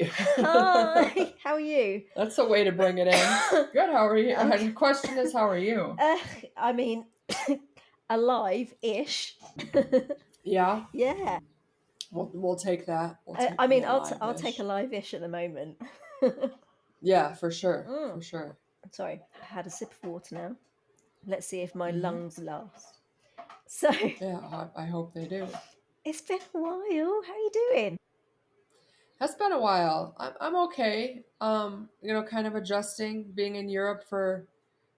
Hi. Hi, how are you? That's a way to bring it in. Good. How are you? Okay. The question is, how are you? Uh, I mean, alive-ish. Yeah. Yeah. We'll take that. We'll I take the mean, I'll take alive-ish. alive-ish at the moment. Yeah, for sure. For Mm. sure. Sorry, I had a sip of water now. Let's see if my Hmm. lungs last. So, Yeah, I hope they do. it's been a while. How are you doing? That's been a while. I'm okay. Kind of adjusting, being in Europe for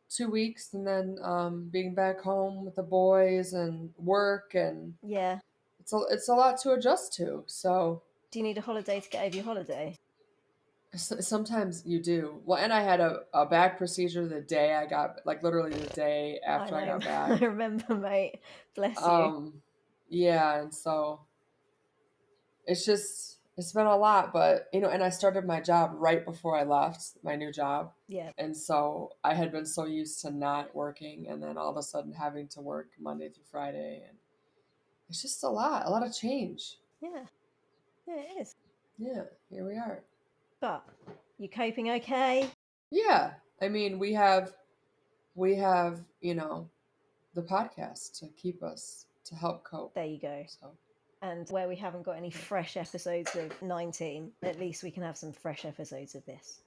2 weeks and then being back home with the boys and work, and Yeah. it's a lot to adjust to. So Do you need a holiday to get over your holiday? Sometimes you do. Well, and I had a back procedure the day I got, like literally the day I after I know. got I back. remember, mate. Bless you. Um, yeah, and so it's been a lot, but and I started my job right before I left my new job. Yeah. And so I had been so used to not working and then all of a sudden having to work Monday through Friday, and it's just a lot of change. Yeah. Yeah, it is. Yeah, here we are. But you coping okay? Yeah. I mean, we have, the podcast to keep us to help cope. There you go. So And where we haven't got any fresh episodes of 19, at least we can have some fresh episodes of this.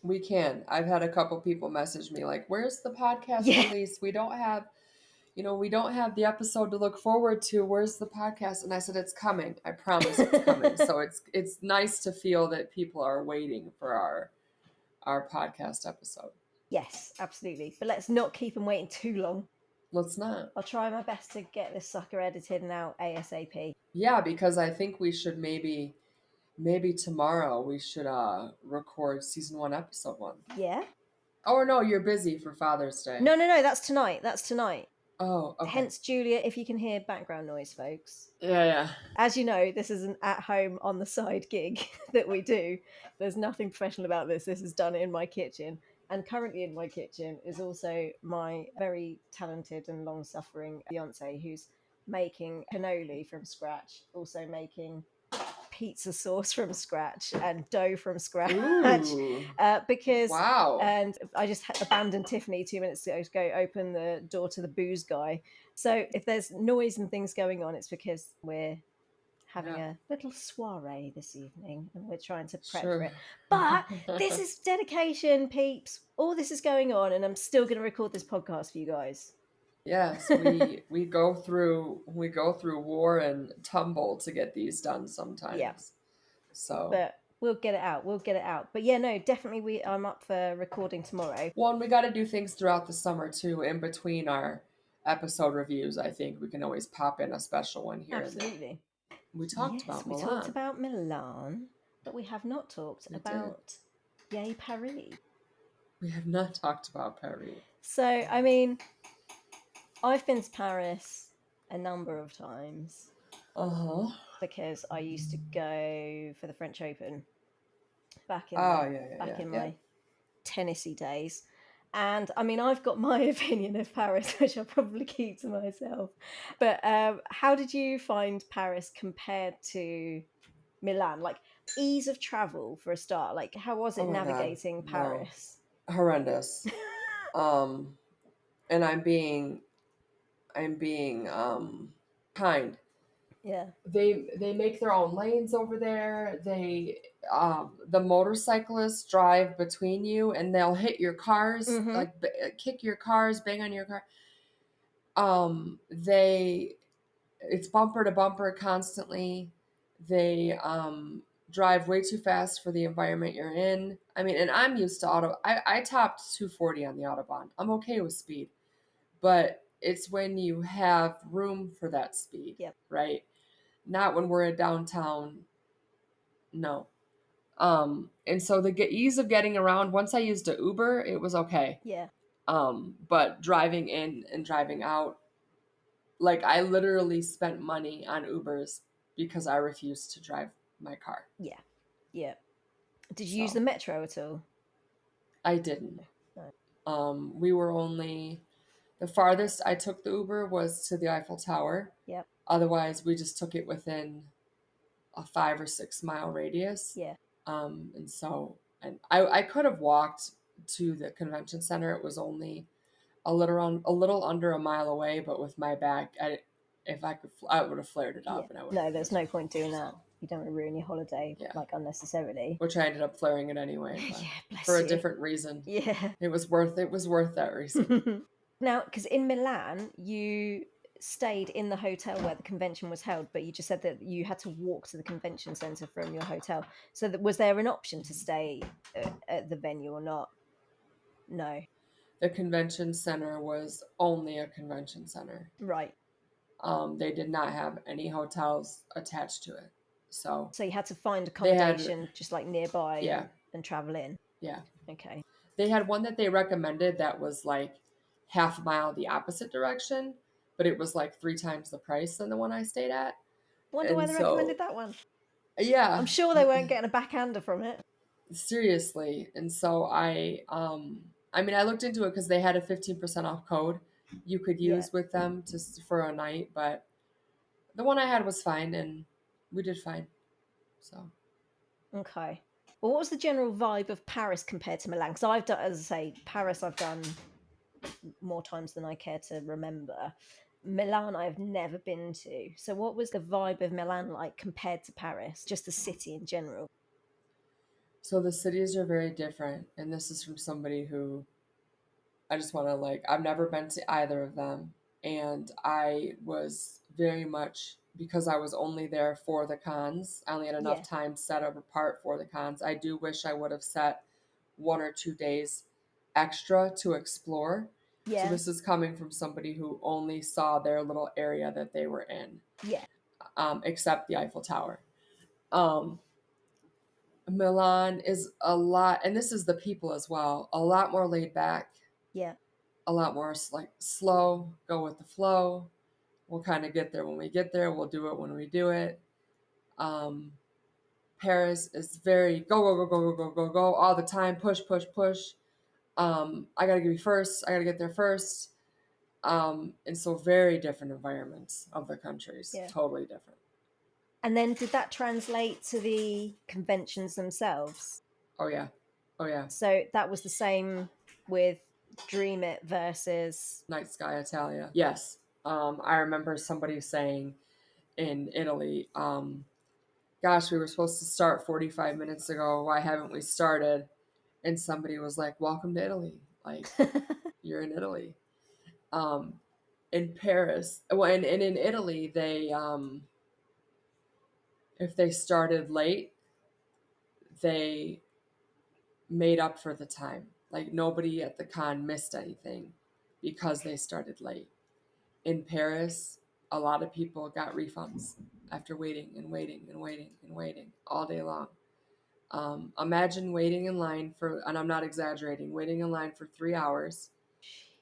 we can. I've had a couple people message me like, "Where's the podcast Yeah. release? We don't have the episode to look forward to. Where's the podcast?" And I said, "It's coming. I promise it's coming." So it's nice to feel that people are waiting for our podcast episode. Yes, absolutely. But let's not keep them waiting too long. Let's not. I'll try my best to get this sucker edited and out ASAP. Yeah, because I think we should maybe tomorrow we should record season 1 episode 1. Yeah? Oh, or no, you're busy for Father's Day. No, that's tonight. That's tonight. Oh, okay. Hence, Julia, if you can hear background noise, folks. Yeah, yeah. As you know, this is an at-home on the side gig that we do. There's nothing professional about this. This is done in my kitchen. And currently in my kitchen is also my very talented and long-suffering fiance who's making cannoli from scratch, also making pizza sauce from scratch and dough from scratch. Ooh. Because Wow. and I just abandoned Tiffany 2 minutes ago to go open the door to the booze guy. So if there's noise and things going on, it's because we're having Yeah. a little soiree this evening and we're trying to prep for Sure. it. But this is dedication, peeps. All this is going on, and I'm still going to record this podcast for you guys. Yes, we go through war and tumble to get these done Yeah, sometimes. So, but we'll get it out. We'll get it out. But yeah, no, definitely I'm up for recording tomorrow. well, and we got to do things throughout the summer too, in between our episode reviews. I think we can always pop in a special one here and there. Absolutely. We talked Yes, about we talked Milan. about Milan, but we have not talked We did. about Yay Paris. We have not talked about Paris. So, I mean, I've been to Paris a number of times Uh-huh. because I used to go for the French Open back in Oh, the yeah, yeah, back yeah, in yeah. my tennisy days. And I mean, I've got my opinion of Paris, which I'll probably keep to myself. But how did you find Paris compared to Milan? Like ease of travel for a start. Like how was Oh it my God. navigating No. Paris? Horrendous. Um, and I'm being kind. Yeah. They make their own lanes over there. The motorcyclists drive between you and they'll hit your cars, Mm-hmm. like kick your cars, bang on your car. They It's bumper to bumper constantly. They drive way too fast for the environment you're in. I mean, and I'm used to I topped 240 on the Autobahn. I'm okay with speed, but it's when you have room for that speed, Yep. right? Not when we're in downtown. No. And so the ease of getting around, once I used a Uber, it was okay. Yeah. But driving in and driving out, like I literally spent money on Ubers because I refused to drive my car. Yeah. Yeah. Did you use the So metro at all? I didn't. No. We were only The farthest I took the Uber was to the Eiffel Tower. Yep. Otherwise, we just took it within a 5 or 6 mile radius. Yeah. And so, and I could have walked to the convention center. It was only a little under a mile away, but with my back, if I could, I would have flared it Yeah. up, and I would have No, been there's no point doing that. You don't want to ruin your holiday yeah. like unnecessarily. Which I ended up flaring it anyway, but Yeah, for bless a you. different reason. Yeah. It was worth that reason. Now, because in Milan, you stayed in the hotel where the convention was held, but you just said that you had to walk to the convention center from your hotel. So, was there an option to stay at the venue or not? No. The convention center was only a convention center. Right. They did not have any hotels attached to it. So So you had to find they had, accommodation just like nearby yeah, and travel in. yeah. Okay. They had one that they recommended that was like half a mile the opposite direction, but it was like 3 times the price than the one I stayed at. Wonder why And they so, recommended that one. I'm yeah, sure they weren't getting a backhander from it. seriously. And so I mean, I looked into it because they had a 15% off code you could Yeah. use with them just for a night, but the one I had was fine and we did fine. So, Okay. Well, what was the general vibe of Paris compared to Milan? Because I've done, as I say, Paris I've done more times than I care to remember. Milan I've never been to. So what was the vibe of Milan like compared to Paris? Just the city in general. so the cities are very different, and this is from somebody who I just want to like, I've never been to either of them. And I was very much, because I was only there for the cons, I only had enough Yeah. time set up apart for the cons. I do wish I would have set 1 or 2 days extra to explore. So Yeah. this is coming from somebody who only saw their little area that they were in, Yeah. except the Eiffel Tower. Um, Milan is a lot, and this is the people as well, a lot more laid back, Yeah. a lot more like slow, go with the flow. We'll kind of get there when we get there. We'll do it when we do it. Um, Paris is very go go go go go go go go all the time. Push push push. I gotta be first. I gotta get there first. And so very different environments of the countries. Yeah. Totally different. And then did that translate to the conventions themselves? Oh yeah, oh yeah. So that was the same with Dream It versus Night Sky Italia. Yes. I remember somebody saying in Italy, gosh, we were supposed to start 45 minutes ago. Why haven't we started? And somebody was like, welcome to Italy. Like, you're in Italy. Um, in Paris, well, and in Italy, if they started late, they made up for the time. Like, nobody at the con missed anything because they started late. In Paris, a lot of people got refunds after waiting and waiting and waiting and waiting all day long. Imagine waiting in line for, and I'm not exaggerating, waiting in line for 3 hours,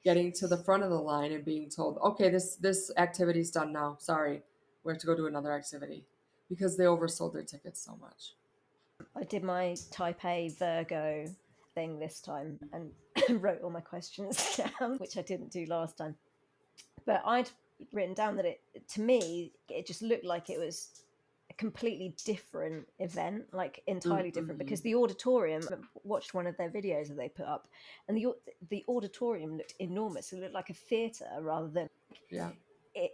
getting to the Jesus. front of the line and being told, okay, this activity's done now. Sorry, we have to go do another activity because they oversold their tickets so much. I did my Type A Virgo thing this time and wrote all my questions down, which I didn't do last time. But I'd written down that to me, it just looked like it was a completely different event, like entirely different. Mm-hmm. Because the auditorium, I watched one of their videos that they put up, and the auditorium looked enormous. It looked like a theatre rather than Yeah,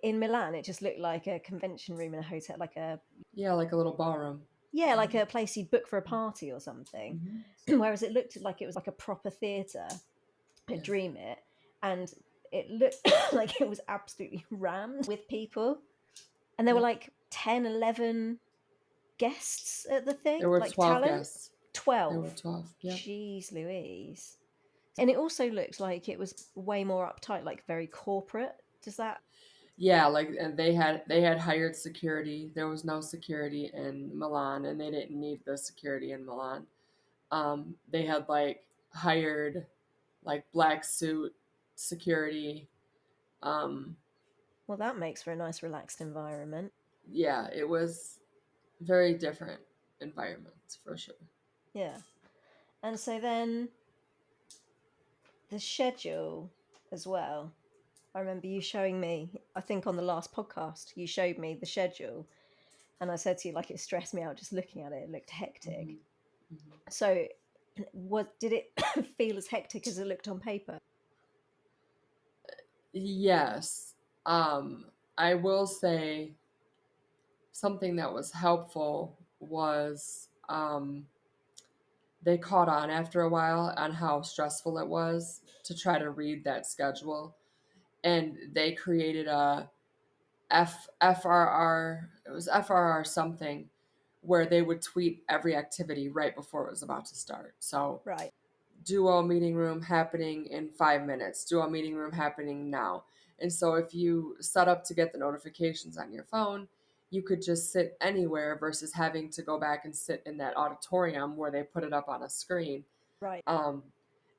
in Milan. It just looked like a convention room in a hotel, like a yeah, like a little ballroom. yeah, like a place you'd book for a party or something. Mm-hmm. Whereas it looked like it was like a proper theatre at Yeah, Dream It, and it looked like it was absolutely rammed with people. And there were yep. like 10, 11 guests at the There thing, were like 12 talent. guests. There 12. were 12. Yep. Jeez Louise. And it also looked like it was way more uptight, like very corporate. Does that? Yeah, like, and they had hired security. There was no security in Milan, and they didn't need the security in Milan. They had like hired like black suit security. Um, Well, that makes for a nice, relaxed environment. yeah, it was very different environments for sure. Yeah. And so then the schedule as well. I remember you showing me, I think on the last podcast, you showed me the schedule. And I said to you, like, it stressed me out just looking at it. It looked hectic. Hmm. Hmm. So, what did it feel as hectic as it looked on paper? Yes. I will say something that was helpful was they caught on after a while on how stressful it was to try to read that schedule. And they created a FRR, it was FRR something, where they would tweet every activity right before it was about to start. So Right. duo meeting room happening in 5 minutes, duo meeting room happening now. And so if you set up to get the notifications on your phone, you could just sit anywhere versus having to go back and sit in that auditorium where they put it up on a screen. Right. Um,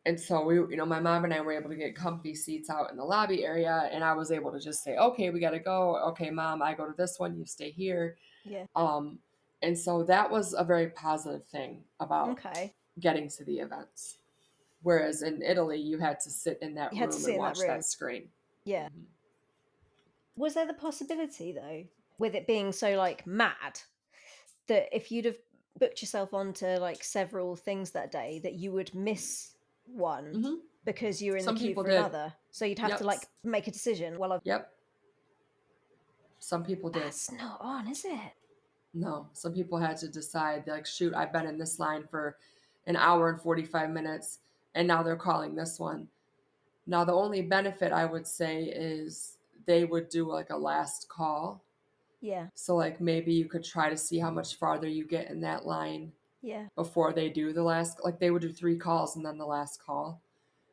and so my mom and I were able to get comfy seats out in the lobby area, and I was able to just say, okay, we got to go. Okay, mom, I go to this one, you stay here. Yeah. Um, and so that was a very positive thing about Okay. getting to the events. Whereas in Italy, you had to sit in that You had to room and sit in that watch room. that screen. Yeah. Hmm. Was there the possibility, though, with it being so like mad, that if you'd have booked yourself onto like several things that day, that you would miss one Hmm. because you were in the Some queue people for did. another? So you'd have to Yep. like make a decision. Well, Yep. Some people did. that's not on, is it? No, some people had to decide, like, shoot, I've been in this line for an hour and 45 minutes, and now they're calling this one. Now, the only benefit I would say is they would do like a last call. Yeah. So, like, maybe you could try to see how much farther you get in that line Yeah. before they do the last, like, they would do 3 calls and then the last call.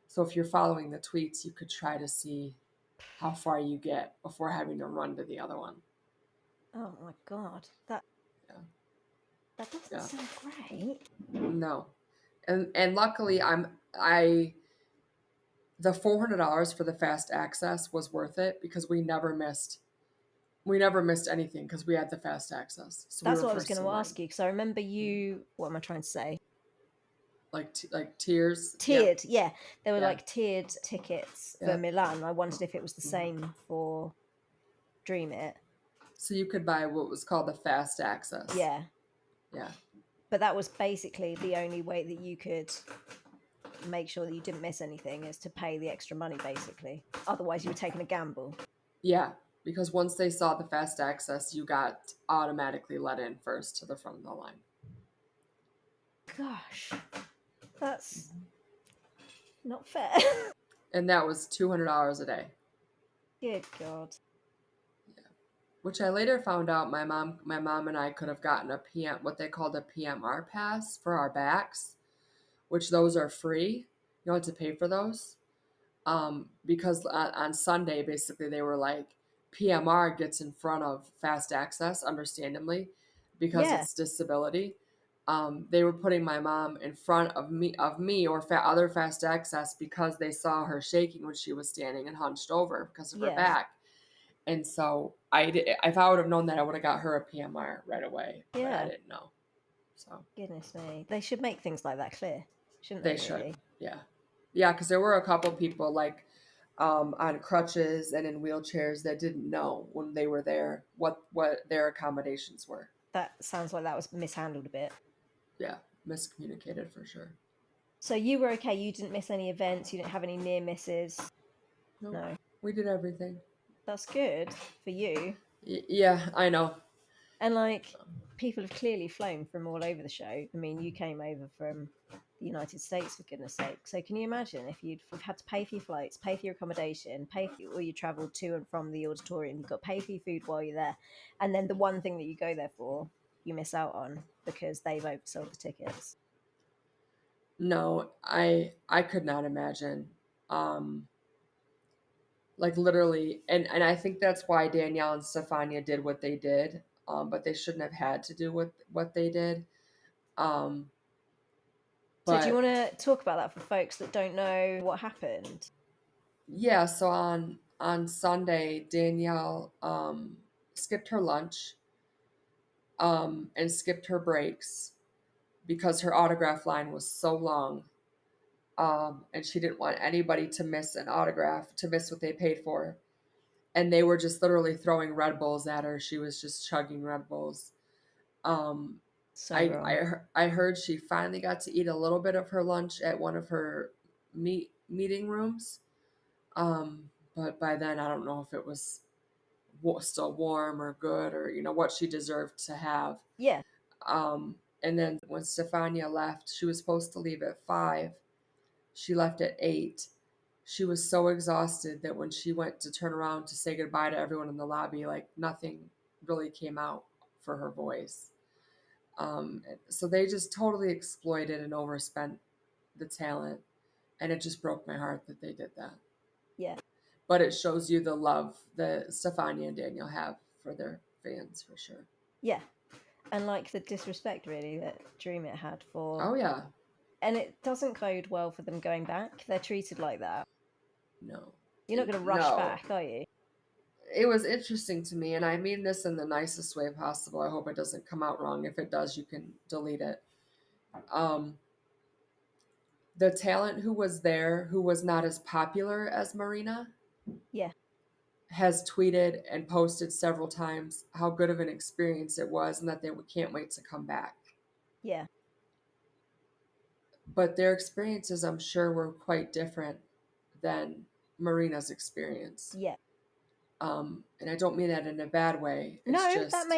So, if you're following the tweets, you could try to see how far you get before having to run to the other one. Oh my god, Yeah. that doesn't Yeah. sound great. No. And luckily I the $400 for the fast access was worth it because we never missed anything because we had the fast access. So we That's were what I was going first to in line. ask you because I remember you. What am I trying to say? Like tiers. Yep. Tiered, yeah. There were Yeah. like tiered tickets for Yep. Milan. I wondered if it was the Hmm. same for Dream It. So you could buy what was called the fast access. Yeah, Yeah. but that was basically the only way that you could make sure that you didn't miss anything is to pay the extra money, basically. Otherwise, you were taking a gamble. Yeah. Because once they saw the fast access, you got automatically let in first to the front of the line. Gosh, that's Hmm. not fair. And that was $200 a day. Good God. Which I later found out my mom and I could have gotten a PM, what they called a PMR pass for our backs, which those are free. You don't have to pay for those. Because on Sunday, basically, they were like, PMR gets in front of fast access, understandably, because Yeah, it's disability. They were putting my mom in front of me or other fast access because they saw her shaking when she was standing and hunched over because of her yeah, back. And so if I would have known that, I would have got her a PMR right away, but I yeah. didn't know. So Goodness me. They should make things like that clear, shouldn't they they, should. really? Yeah. Yeah, because there were a couple people like on crutches and in wheelchairs that didn't know when they were there what their accommodations were. That sounds like that was mishandled a bit. Yeah, miscommunicated for sure. So you were okay. You didn't miss any events. You didn't have any near misses. Nope. No, We did everything. that's good for you. Yeah, I know. And like, people have clearly flown from all over the show. I mean, you came over from the United States, for goodness sake. So can you imagine if you've had to pay for your flights, pay for your accommodation, pay for all your travel to and from the auditorium, you've got to pay for your food while you're there, and then the one thing that you go there for, you miss out on because they've oversold the tickets. No, I could not imagine. Um like literally, and I think that's why Danielle and Stefania did what they did. But they shouldn't have had to do what they did. Um So do you but want to talk about that for folks that don't know what happened? yeah, so on Sunday, Danielle skipped her lunch and skipped her breaks because her autograph line was so long. And she didn't want anybody to miss an autograph, to miss what they paid for. And they were just literally throwing Red Bulls at her. She was just chugging Red Bulls. Um, So wrong. I heard she finally got to eat a little bit of her lunch at one of her meeting rooms. But by then, I don't know if it was still warm or good, or what she deserved to have. Yeah, And then when Stefania left, she was supposed to leave at 5. She left at 8. She was so exhausted that when she went to turn around to say goodbye to everyone in the lobby, like nothing really came out for her voice. So they just totally exploited and overspent the talent, and it just broke my heart that they did that. yeah, But it shows you the love that Stefania and Daniel have for their fans, for sure. yeah. And like the disrespect really that Dream It had for, Oh yeah, and it doesn't bode well for them going back. They're treated like that. no, You're not going to rush no. back, are you? It was interesting to me, and I mean this in the nicest way possible. I hope it doesn't come out wrong. If it does, you can delete it. Um, the talent who was there, who was not as popular as Marina, Yeah, has tweeted and posted several times how good of an experience it was and that they can't wait to come back. yeah, But their experiences, I'm sure, were quite different than Marina's experience. yeah. And I don't mean that in a bad way. It's No, that just,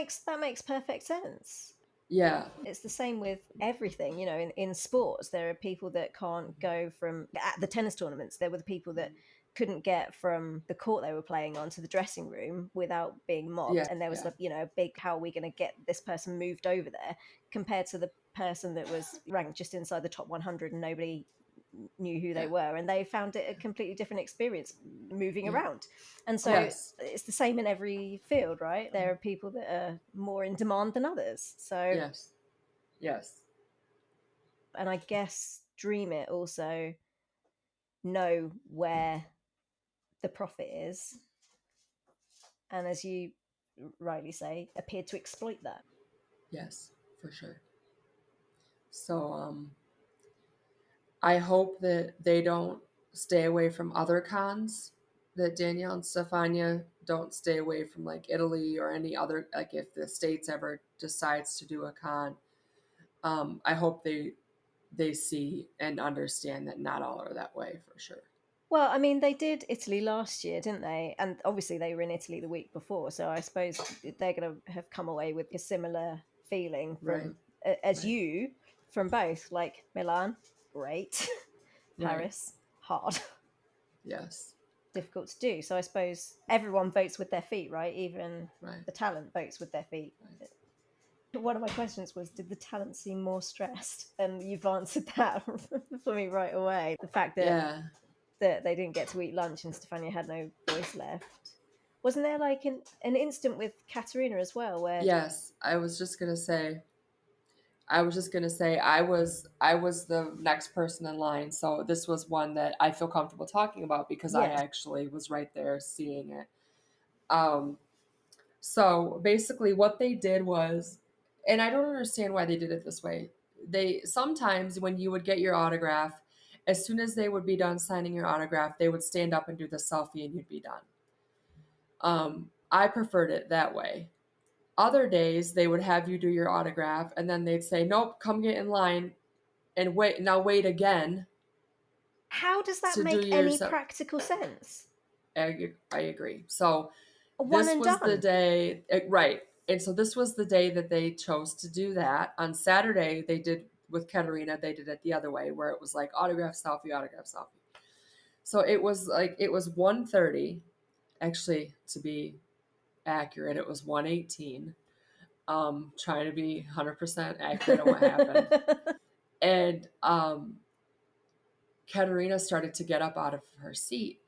makes perfect sense. yeah, It's the same with everything, in sports. There are people that can't go from at the tennis tournaments. There were the people that couldn't get from the court they were playing on to the dressing room without being mobbed. yeah, And there was yeah, a big, how are we going to get this person moved over there, compared to the person that was ranked just inside the top 100 and nobody knew who they yeah, were, and they found it a completely different experience moving yeah. around. And so Yes, it's the same in every field, right? There are people that are more in demand than others. So, yes, yes, and I guess Dream It also know where the profit is, and as you rightly say, appeared to exploit that. yes, for sure. So, I hope that they don't stay away from other cons, that Danielle and Stefania don't stay away from like Italy or any other, like if the States ever decides to do a con. I hope they see and understand that not all are that way, for sure. Well, I mean, they did Italy last year, didn't they? And obviously, they were in Italy the week before. So I suppose they're going to have come away with a similar feeling Right, as right, you, from both. Like Milan, great. right. Paris, hard, Yes, difficult to do. So I suppose everyone votes with their feet, right? Even right, the talent votes with their feet. right. One of my questions was, did the talent seem more stressed? And you've answered that for me right away. The fact Yeah, that they didn't get to eat lunch and Stefania had no voice left. Wasn't there like an instant with Katerina as well where, yes. I was just gonna say I was the next person in line, so this was one that I feel comfortable talking about because I yeah, actually was right there seeing it. Um, so basically, what they did was, and I don't understand why they did it this way. They sometimes when you would get your autograph, as soon as they would be done signing your autograph, they would stand up and do the selfie, and you'd be done. I preferred it that way. Other days, they would have you do your autograph, and then they'd say, "Nope, come get in line and wait. Now wait again how does that to do make your." any So practical sense? I agree. So One this and was the done. day, right? And so this was the day that they chose to do that. On Saturday, they did with Katerina. They did it the other way, where it was like autograph selfie, autograph selfie. So it was 1:30. Actually, to be accurate, it was 1:18. Trying to be 100% accurate on what happened. And Katerina started to get up out of her seat,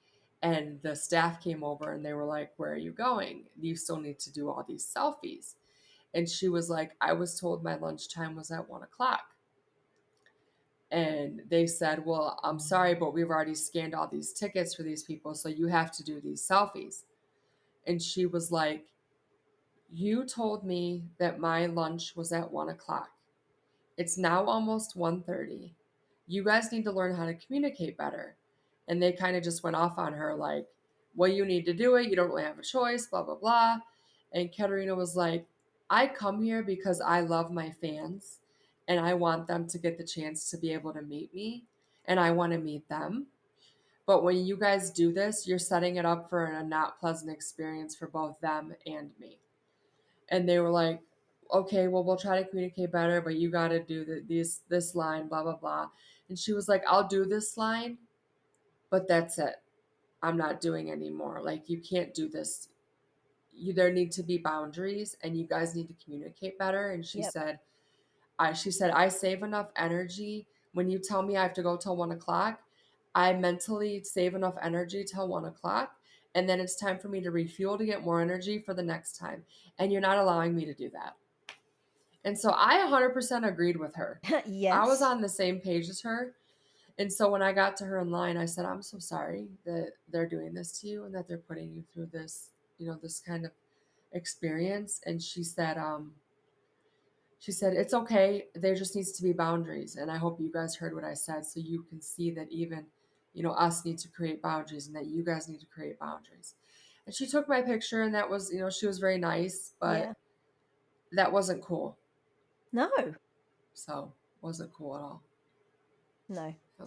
and the staff came over and they were like, "Where are you going? You still need to do all these selfies." And she was like, "I was told my lunchtime was at 1 o'clock." And they said, "Well, I'm sorry, but we've already scanned all these tickets for these people, so you have to do these selfies." And she was like, "You told me that my lunch was at 1 o'clock. It's now almost 1:30. You guys need to learn how to communicate better." And they kind of just went off on her like, "Well, you need to do it. You don't really have a choice, blah, blah, blah." And Katerina was like, I come here because I love my fans and I want them to get the chance to be able to meet me and I want to meet them. But when you guys do this, you're setting it up for a not pleasant experience for both them and me. And they were like, okay, well, we'll try to communicate better, but you got to do this line, blah, blah, blah. And she was like, I'll do this line, but that's it. I'm not doing anymore. Like, you can't do this. There need to be boundaries and you guys need to communicate better. And Yep. she said, I save enough energy. When you tell me I have to go till 1 o'clock, I mentally save enough energy till 1 o'clock. And then it's time for me to refuel to get more energy for the next time. And you're not allowing me to do that. And so I 100% agreed with her. I was Yes. on the same page as her. And so when I got to her in line, I said, I'm so sorry that they're doing this to you and that they're putting you through this, this kind of experience. And she said, it's okay. There just needs to be boundaries. And I hope you guys heard what I said so you can see that even, us need to create boundaries and that you guys need to create boundaries. And she took my picture and that was, she was very nice, Yeah. but that wasn't cool. No. So wasn't cool at all. No. Yep.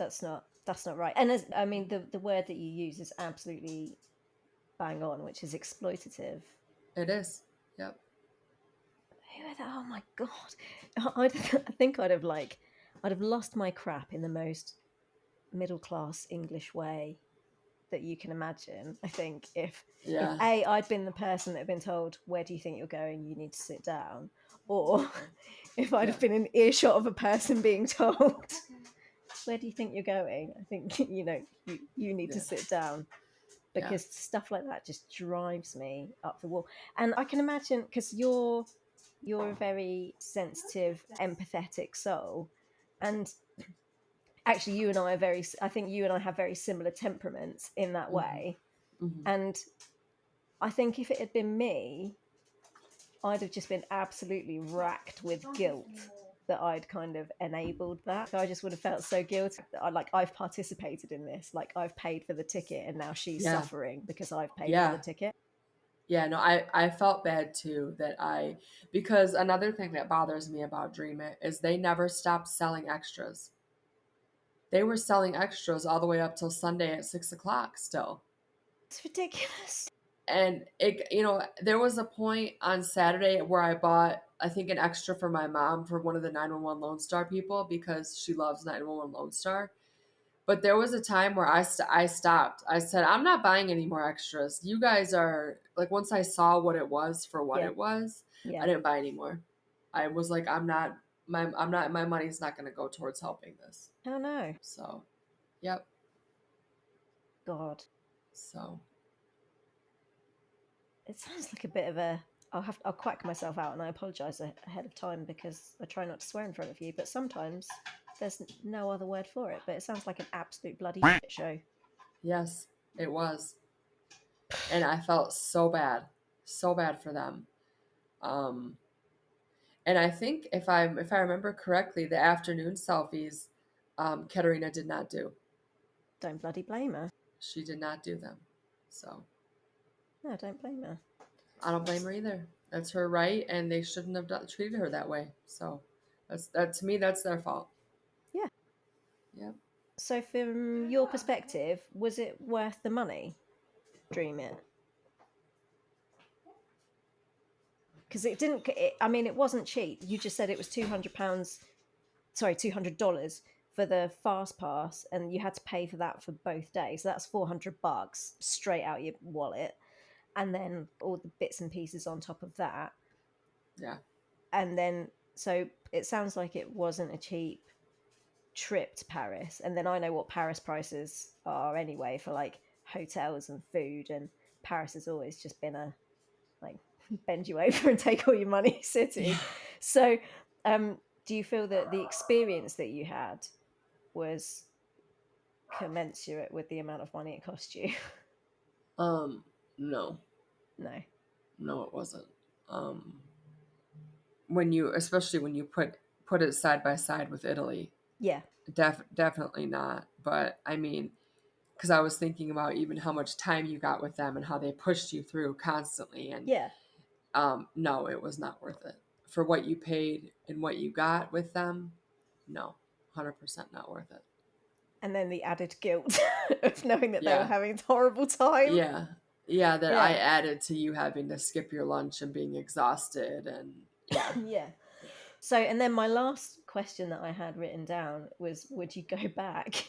That's not right. And as I mean, the word that you use is absolutely bang on, which is exploitative. It is. Yep. Oh my god! I think I'd have lost my crap in the most middle class English way that you can imagine. I think if Yeah. A, I'd been the person that had been told, where do you think you're going? You need to sit down. Or Okay. if I'd Yeah. have been in earshot of a person being told, where do you think you're going? I think, you need to Yeah. sit down, Yeah. because stuff like that just drives me up the wall. And I can imagine, because you're a very sensitive, empathetic soul. And actually, I think you and I have very similar temperaments in that Mm-hmm. way. Mm-hmm. And I think if it had been me, I'd have just been absolutely racked with guilt that I'd kind of enabled that. I just would have felt so guilty. I've participated in this. Like, I've paid for the ticket and now she's Yeah. suffering because I've paid for the Yeah. ticket. Yeah. No, I felt bad too because another thing that bothers me about Dream It is they never stopped selling extras. They were selling extras all the way up till Sunday at 6 o'clock still. It's ridiculous. And there was a point on Saturday where I bought, I think, an extra for my mom for one of the 911 Lone Star people because she loves 911 Lone Star. But there was a time where I stopped. I said, I'm not buying any more extras. You guys are like, once I saw what it was for what Yeah, it was, I yeah. didn't buy anymore. I was like, my money's not going to go towards helping this. Oh no, So, yep. God. So, It sounds like a bit of a. I'll quack myself out, and I apologise ahead of time because I try not to swear in front of you. But sometimes there's no other word for it. But it sounds like an absolute bloody shit show. yes, it was. And I felt so bad for them. Um, and I think if I remember correctly, the afternoon selfies, Katerina did not do. Don't bloody blame her. She did not do them. So No, don't blame her. I don't blame her either. That's her right, and they shouldn't have treated her that way. So that to me, that's their fault. Yeah. Yeah. So, from your perspective, was it worth the money? Dream it. Because it didn't. I mean, it wasn't cheap. You just said it was £200. Sorry, $200 for the fast pass, and you had to pay for that for both days. So that's $400 straight out your wallet, and then all the bits and pieces on top of that. Yeah. And then, so it sounds like it wasn't a cheap trip to Paris. And then I know what Paris prices are anyway for like hotels and food. And Paris has always just been a like bend you over and take all your money city. Yeah. So, do you feel that the experience that you had was commensurate with the amount of money it cost you? No, No. no, it wasn't. Um, especially when you put it side by side with Italy, Yeah. definitely not. But I mean, because I was thinking about even how much time you got with them and how they pushed you through constantly, and Yeah. No, it was not worth it for what you paid and what you got with them. No, 100% not worth it. And then the added guilt of knowing that they were Yeah, having a horrible time. yeah, yeah. That I Yeah. added to you having to skip your lunch and being exhausted, and yeah. Yeah. So, and then my last question that I had written down was, would you go back?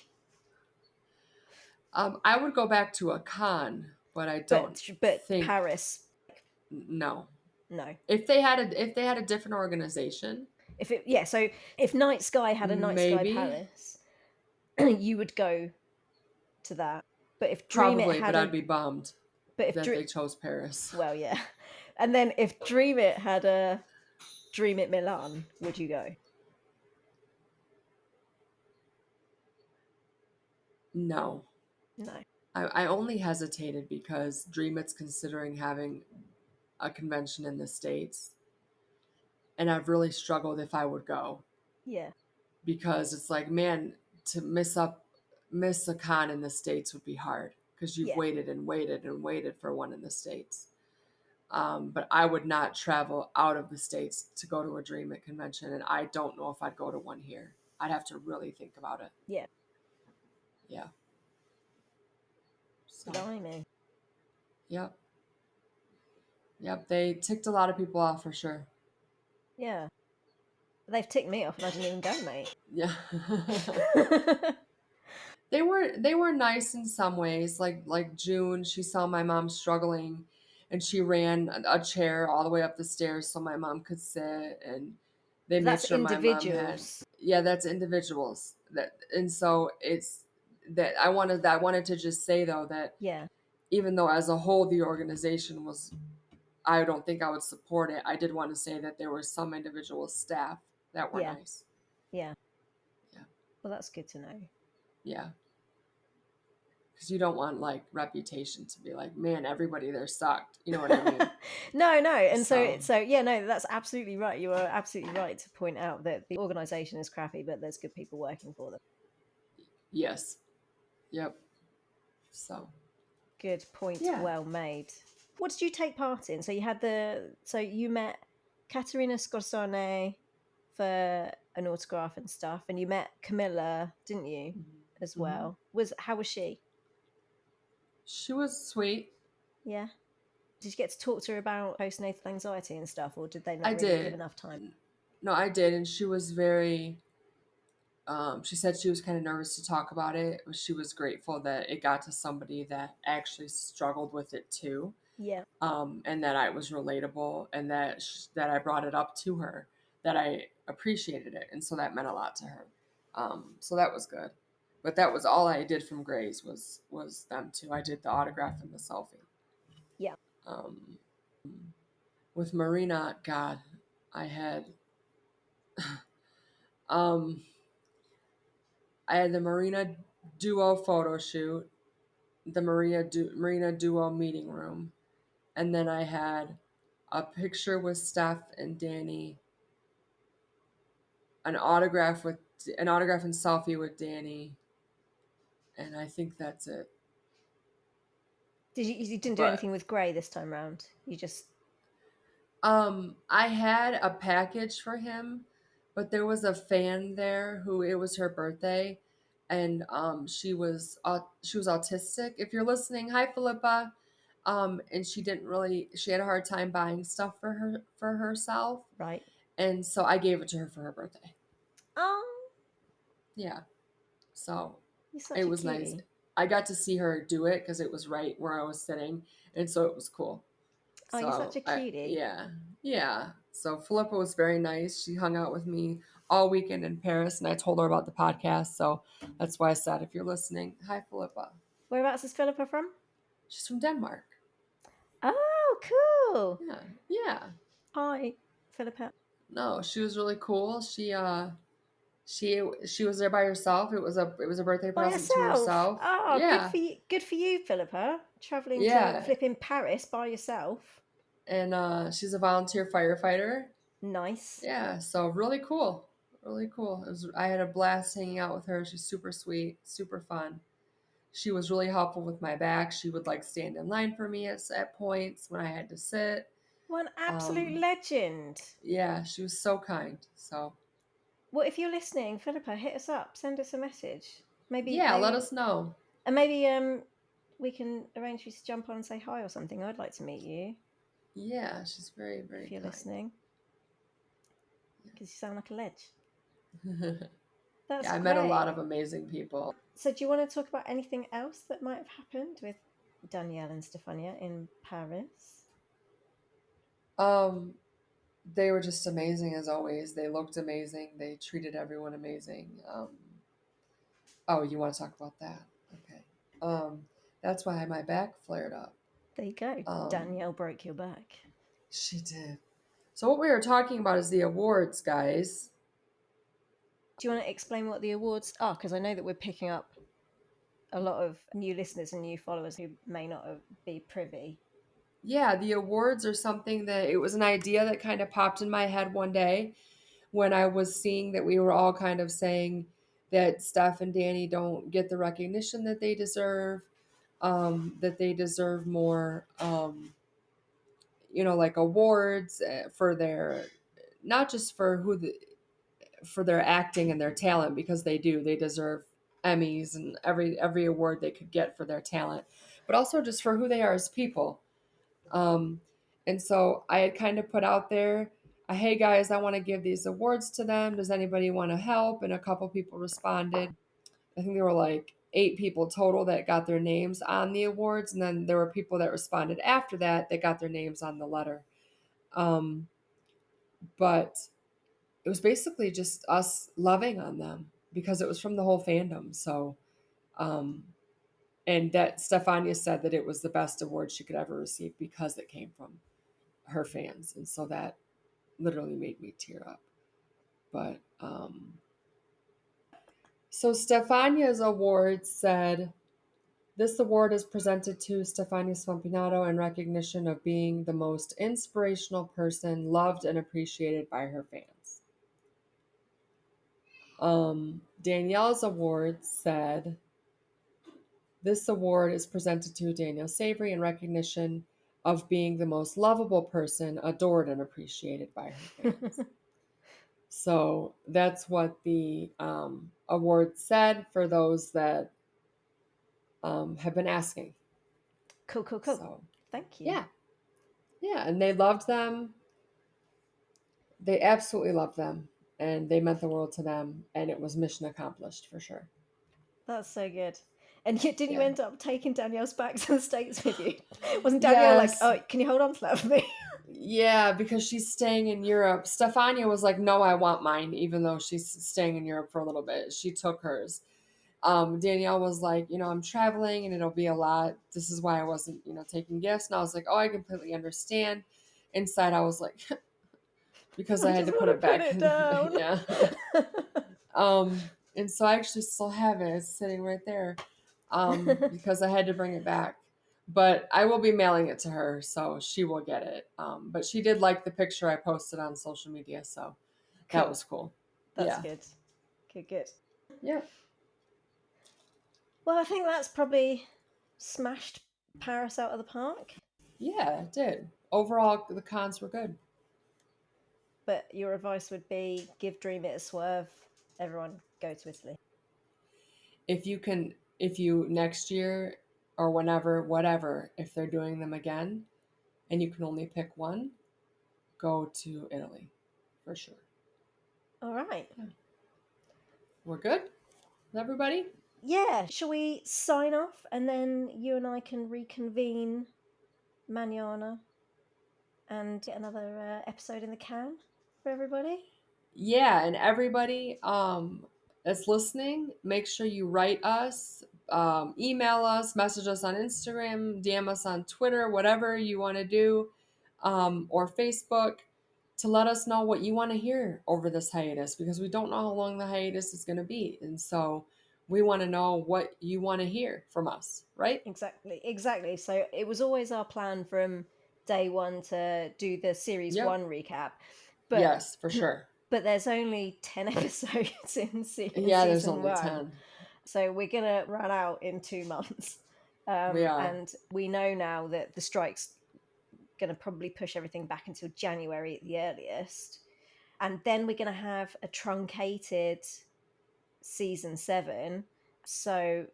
I would go back to a con, but I don't But think Paris, no. no. If they had a different organization, If it, yeah, so if Night Sky had a Night Sky maybe, Paris, you would go to that. But if Dream It probably, but had I'd a, be bummed but if that Dream, they chose Paris. well, yeah. And then if Dream It had a Dream It Milan, would you go? No, No. I only hesitated because Dream It's considering having a convention in the States, and I've really struggled if I would go Yeah. because it's like, man, to miss a con in the States would be hard because you've Yeah. waited and waited and waited for one in the States. But I would not travel out of the States to go to a Dream It convention, and I don't know if I'd go to one here. I'd have to really think about it. Yeah. Yeah. So, Blimey. yep. Yep. They ticked a lot of people off for sure. Yeah. They've ticked me off and I didn't even go, mate. Yeah. They were nice in some ways. Like June, she saw my mom struggling and she ran a chair all the way up the stairs so my mom could sit, and they But made that's sure my mom had, individuals. yeah, that's individuals. That and so it's that I wanted to just say though that Yeah. even though as a whole the organization was, I don't think I would support it, I did want to say that there were some individual staff that were Yeah. nice. Yeah. Yeah. Well, that's good to know. Yeah. Because you don't want like reputation to be like, man, everybody there sucked. You know what I mean? No, no. And so, So so yeah, no, that's absolutely right. You are absolutely right to point out that the organization is crappy, but there's good people working for them. yes, yep. So Good point. yeah. Well made. What did you take part in? So you had so you met Caterina Scorsone for an autograph and stuff, and you met Camilla, didn't you, as Mm-hmm. well? How was she? She was sweet. Yeah. Did you get to talk to her about postnatal anxiety and stuff, or did they not I really give did. enough time? No, I did, and she was very. She said she was kind of nervous to talk about it, but she was grateful that it got to somebody that actually struggled with it too, Yeah. and that I was relatable, and that I brought it up to her, that I appreciated it, and so that meant a lot to her. So that was good. But that was all I did from Grays was them two. I did the autograph and the selfie. Yeah. Um, with Marina, God, I had um, I had the Marina duo photo shoot, the Marina duo meeting room, and then I had a picture with Steph and Danny, an autograph with an autograph and selfie with Danny, and I think that's it. You didn't do But anything with Gray this time round. You just I had a package for him, but there was a fan there who it was her birthday, and she was autistic. If you're listening, hi Philippa. And she had a hard time buying stuff for herself, right. and so I gave it to her for her birthday. Oh, Yeah, so you're it such a was nice. cutie. I got to see her do it because it was right where I was sitting, and so it was cool. Oh, you're such So a cutie. yeah. So Philippa was very nice. She hung out with me all weekend in Paris, and I told her about the podcast. So that's why I said, if you're listening, hi Philippa. Whereabouts is Philippa from? She's from Denmark. Oh, cool. Yeah, yeah. Hi, Philippa. No, she was really cool. She was there by herself. It was a birthday By present to yourself. herself. Oh, good Yeah, for you. Good for you, Philippa. Traveling to yeah. flipping Paris by yourself. And she's a volunteer firefighter. Nice. Yeah, so really cool. Really cool. I had a blast hanging out with her. She's super sweet, super fun. She was really helpful with my back. She would like stand in line for me at points when I had to sit. What an absolute Um, legend. yeah, she was so kind. So Well, if you're listening, Philippa, hit us up, send us a message. Maybe, yeah, let maybe, us know. and maybe we can arrange for you to jump on and say hi or something. I'd like to meet you Yeah, she's very, if very you're kind. listening, because you sound like a ledge. Yeah, That's I met a lot great. of amazing people. So, do you want to talk about anything else that might have happened with Danielle and Stefania in Paris? Um, they were just amazing as always. They looked amazing. They treated everyone amazing. Oh, you want to talk about that? Okay. Um, that's why my back flared up. There you go. Um, Danielle broke your back. she did. So what we were talking about is the awards, guys. Do you want to explain what the awards are? Because I know that we're picking up a lot of new listeners and new followers who may not be privy. Yeah, the awards are something that it was an idea that kind of popped in my head one day when I was seeing that we were all kind of saying that Steph and Danny don't get the recognition that they deserve, that they deserve more, like awards for their, not just for for their acting and their talent, because they do, they deserve Emmys and every award they could get for their talent, but also just for who they are as people. Um, and so I had kind of put out there, hey guys, I want to give these awards to them. Does anybody want to help? And a couple people responded. I think there were like 8 people total that got their names on the awards. And then there were people that responded after that got their names on the letter. Um, but it was basically just us loving on them because it was from the whole fandom. So, um, and that Stefania said that it was the best award she could ever receive because it came from her fans. And so that literally made me tear up. But so Stefania's award said, this award is presented to Stefania Spampinato in recognition of being the most inspirational person, loved and appreciated by her fans. Danielle's award said, this award is presented to Danielle Savory in recognition of being the most lovable person, adored and appreciated by her fans. So that's what the award said for those that have been asking. Cool, cool, cool. So, Thank you. yeah. Yeah. And they loved them. They absolutely loved them. And they meant the world to them. And it was mission accomplished for sure. That's so good. And yet, did you Yeah. end up taking Danielle's back to the States with you? Wasn't Danielle like, Yes. oh, can you hold on to that for me? Yeah, because she's staying in Europe. Stefania was like, no, I want mine, even though she's staying in Europe for a little bit. She took hers. Danielle was like, I'm traveling and it'll be a lot. This is why I wasn't, taking gifts. And I was like, oh, I completely understand. Inside, I was like, because I I had just to put want it to put back. it down. Yeah. And so I actually still have it. It's sitting right there because I had to bring it back. But I will be mailing it to her, so she will get it. But she did like the picture I posted on social media, so that Cool. was cool. That's Yeah. good. Good, good. Yeah. Well, I think that's probably smashed Paris out of the park. Yeah, it did. Overall, the cons were good. But your advice would be give Dream it a swerve. Everyone go to Italy. If you next year or whenever, whatever, if they're doing them again and you can only pick one, go to Italy for sure. All right. Yeah. We're good with everybody? Yeah. Shall we sign off and then you and I can reconvene Manana and get another episode in the can for everybody? Yeah, and everybody that's listening, make sure you write us, email us, message us on Instagram, DM us on Twitter, whatever you want to do, or Facebook, to let us know what you want to hear over this hiatus, because we don't know how long the hiatus is going to be. And so we want to know what you want to hear from us, right? Exactly, exactly. So it was always our plan from day one to do the series Yep. one recap, but Yes, for sure. but there's only 10 episodes in Yeah, there's season only one, 10. so we're gonna run out in 2 months. We are. And we know now that the strikes going to probably push everything back until January at the earliest. And then we're going to have a truncated season 7. So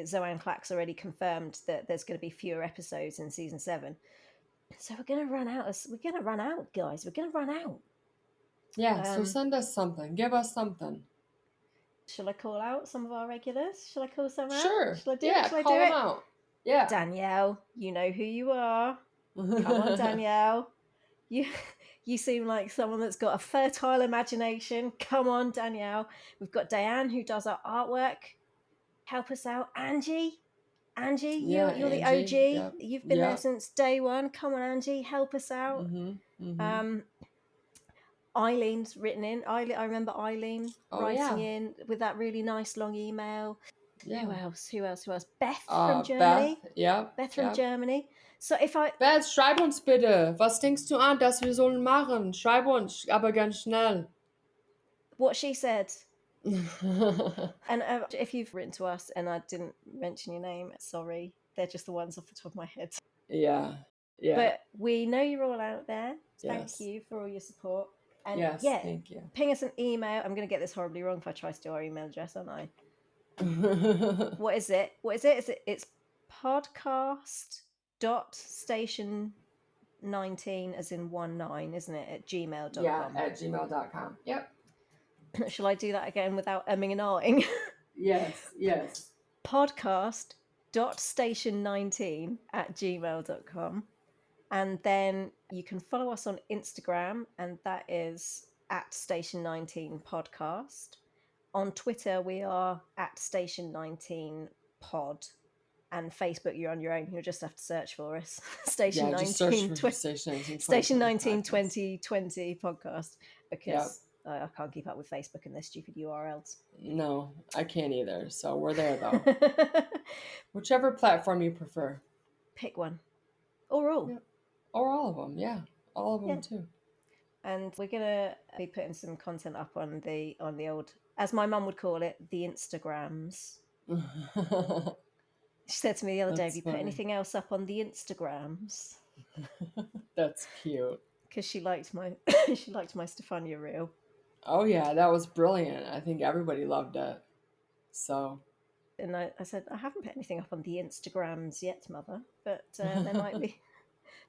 Zoe and Clack's already confirmed that there's going to be fewer episodes in season 7. So we're going to run out. We're going to run out, guys. We're going to run out. Yeah, so send us something. Give us something. Shall I call out some of our regulars? Shall I call some out? Sure. Shall I do Yeah, it? Shall I do call them it? out. Yeah. Danielle, you know who you are. Come on, Danielle. You seem like someone that's got a fertile imagination. Come on, Danielle. We've got Diane, who does our artwork. Help us out. Angie, Yeah, you're the Angie. OG. Yep. You've been there Yep. since day one. Come on, Angie, help us out. Eileen's written in. I remember Eileen Oh writing yeah. in with that really nice long email. Yeah. Who else? Beth from Beth. Germany. Yep. Beth from Yep. Germany. So if I Beth, schreib uns bitte. Was denkst du an, dass wir sollen machen? Schreib uns, aber ganz schnell. what she said. And if you've written to us and I didn't mention your name, sorry. They're just the ones off the top of my head. Yeah. Yeah. But we know you're all out there. Thank Yes. you for all your support. And Yes, yeah, thank you. ping us an email. I'm going to get this horribly wrong if I try to do our email address, aren't I? What is it? It's podcast.station19 as in 19, isn't it? At gmail.com. Yeah, at gmail.com. Yep. Shall I do that again without umming and ahhing? Yes. Podcast.station19 at gmail.com. And then you can follow us on Instagram, and that is at Station19 Podcast. On Twitter, we are at Station19 Pod. And Facebook, you're on your own. You'll just have to search for us. Station 19, just search for Station 19 2020 Podcast, because Yep. I can't keep up with Facebook and their stupid URLs. No, I can't either. So we're there though. Whichever platform you prefer. Pick one. Or all. Yep. Or all of them. Yeah. All of them too. And we're gonna be putting some content up on the old, as my mum would call it, the Instagrams. She said to me the other day, "Have you put anything else up on the Instagrams?" That's cute. Because she liked my Stefania reel. Oh yeah, that was brilliant. I think everybody loved it. So. And I said, I haven't put anything up on the Instagrams yet, Mother, but there might be.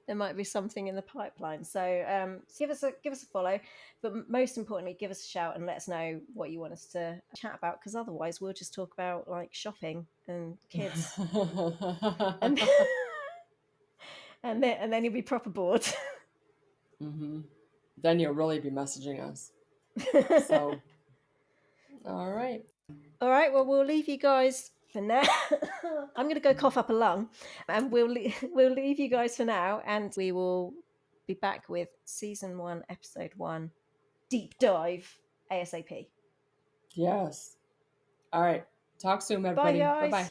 There might be something in the pipeline. So give us a follow, but most importantly, give us a shout and let us know what you want us to chat about, because otherwise we'll just talk about like shopping and kids, and then you'll be proper bored. Then you'll really be messaging us. So, all right. Well, we'll leave you guys for now. I'm going to go cough up a lung, and we'll leave you guys for now, and we will be back with season 1, episode 1, deep dive ASAP. Yes. All right. Talk soon, everybody. Bye, guys. Bye-bye.